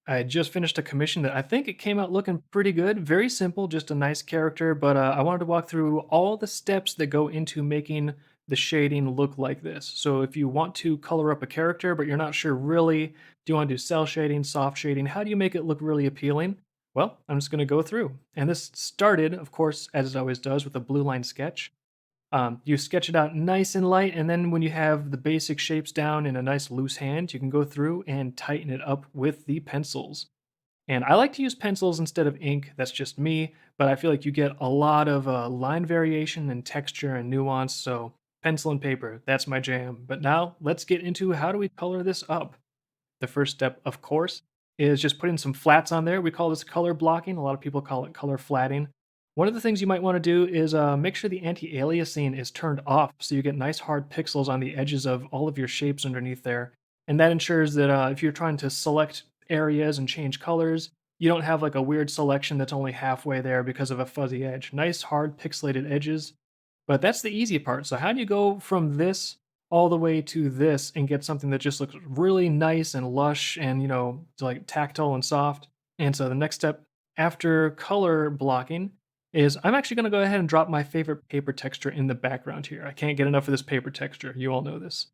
I just finished a commission that I think it came out looking pretty good. Very simple, just a nice character, but I wanted to walk through all the steps that go into making the shading look like this. So if you want to color up a character, but you're not sure really, do you want to do cell shading, soft shading? How do you make it look really appealing? Well, I'm just going to go through. And this started, of course, as it always does, with a blue line sketch. You sketch it out nice and light, and then when you have the basic shapes down in a nice loose hand, you can go through and tighten it up with the pencils. And I like to use pencils instead of ink. That's just me, but I feel like you get a lot of line variation and texture and nuance. So pencil and paper, that's my jam. But now let's get into how do we color this up. The first step, of course, is just putting some flats on there. We call this color blocking. A lot of people call it color flatting. One of the things you might want to do is make sure the anti-aliasing is turned off so you get nice hard pixels on the edges of all of your shapes underneath there. And that ensures that if you're trying to select areas and change colors, you don't have like a weird selection that's only halfway there because of a fuzzy edge. Nice hard pixelated edges. But that's the easy part. So how do you go from this all the way to this and get something that just looks really nice and lush and, like tactile and soft? And so the next step after color blocking is I'm actually going to go ahead and drop my favorite paper texture in the background here. I can't get enough of this paper texture. You all know this.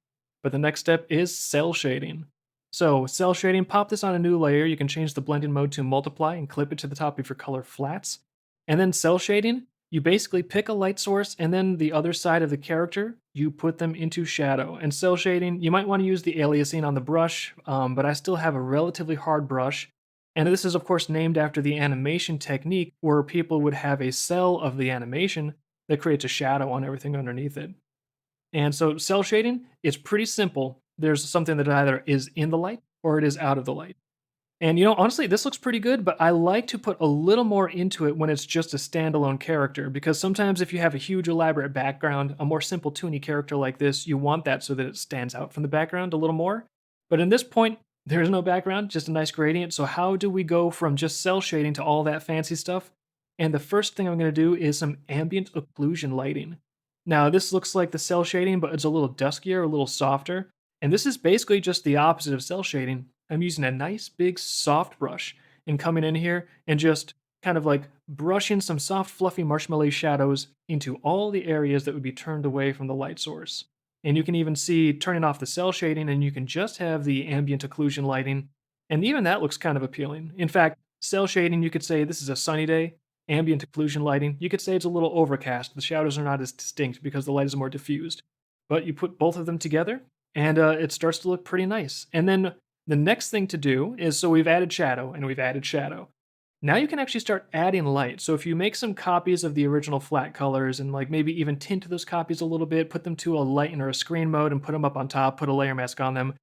But the next step is cell shading. So cell shading, pop this on a new layer. You can change the blending mode to multiply and clip it to the top of your color flats. And then cell shading, you basically pick a light source and then the other side of the character, you put them into shadow. And cell shading, you might want to use the aliasing on the brush, but I still have a relatively hard brush. And this is, of course, named after the animation technique where people would have a cell of the animation that creates a shadow on everything underneath it. And so cell shading, it's pretty simple. There's something that either is in the light or it is out of the light. And honestly, this looks pretty good, but I like to put a little more into it when it's just a standalone character because sometimes if you have a huge elaborate background, a more simple toony character like this, you want that so that it stands out from the background a little more. But in this point, there's no background, just a nice gradient. So how do we go from just cell shading to all that fancy stuff? And the first thing I'm going to do is some ambient occlusion lighting. Now, this looks like the cell shading, but it's a little duskier, a little softer. And this is basically just the opposite of cell shading. I'm using a nice big soft brush and coming in here and just kind of like brushing some soft, fluffy marshmallow shadows into all the areas that would be turned away from the light source. And you can even see turning off the cell shading and you can just have the ambient occlusion lighting. And even that looks kind of appealing. In fact, cell shading, you could say this is a sunny day. Ambient occlusion lighting, you could say it's a little overcast. The shadows are not as distinct because the light is more diffused. But you put both of them together and it starts to look pretty nice. And then the next thing to do is so we've added shadow and we've added shadow. Now you can actually start adding light. So if you make some copies of the original flat colors and like maybe even tint those copies a little bit, put them to a lighten or a screen mode and put them up on top, put a layer mask on them,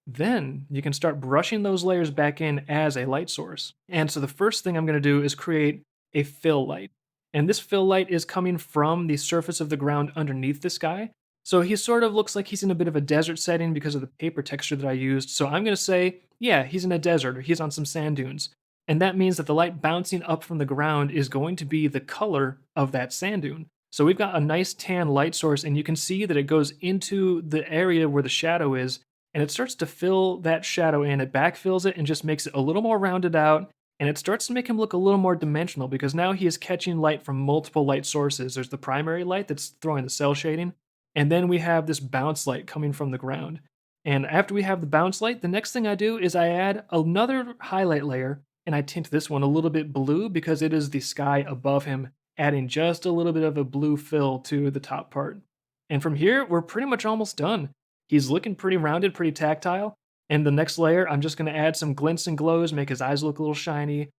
then you can start brushing those layers back in as a light source. And so the first thing I'm going to do is create a fill light. And this fill light is coming from the surface of the ground underneath this guy. So he sort of looks like he's in a bit of a desert setting because of the paper texture that I used. So I'm going to say, yeah, he's in a desert or he's on some sand dunes. And that means that the light bouncing up from the ground is going to be the color of that sand dune. So we've got a nice tan light source, and you can see that it goes into the area where the shadow is, and it starts to fill that shadow in. It backfills it and just makes it a little more rounded out, and it starts to make him look a little more dimensional because now he is catching light from multiple light sources. There's the primary light that's throwing the cell shading, and then we have this bounce light coming from the ground. And after we have the bounce light, the next thing I do is I add another highlight layer and I tint this one a little bit blue because it is the sky above him, adding just a little bit of a blue fill to the top part. And from here, we're pretty much almost done. He's looking pretty rounded, pretty tactile. And the next layer, I'm just going to add some glints and glows, make his eyes look a little shiny,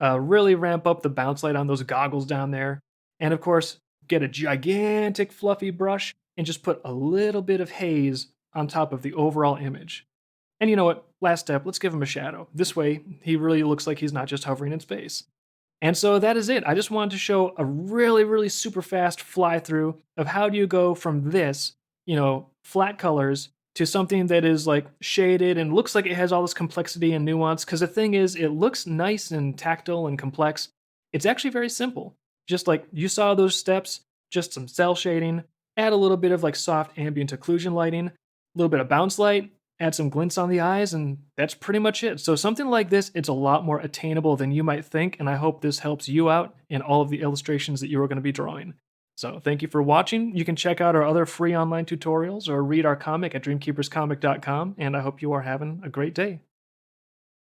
really ramp up the bounce light on those goggles down there. And of course, get a gigantic fluffy brush and just put a little bit of haze on top of the overall image. And you know what? Last step, let's give him a shadow. This way, he really looks like he's not just hovering in space. And so that is it. I just wanted to show a really, really super fast fly through of how do you go from this, flat colors to something that is like shaded and looks like it has all this complexity and nuance. Because the thing is, it looks nice and tactile and complex. It's actually very simple. Just like you saw those steps, just some cell shading, add a little bit of like soft ambient occlusion lighting, a little bit of bounce light, add some glints on the eyes, and that's pretty much it. So something like this, it's a lot more attainable than you might think, and I hope this helps you out in all of the illustrations that you are going to be drawing. So thank you for watching. You can check out our other free online tutorials or read our comic at dreamkeeperscomic.com, and I hope you are having a great day.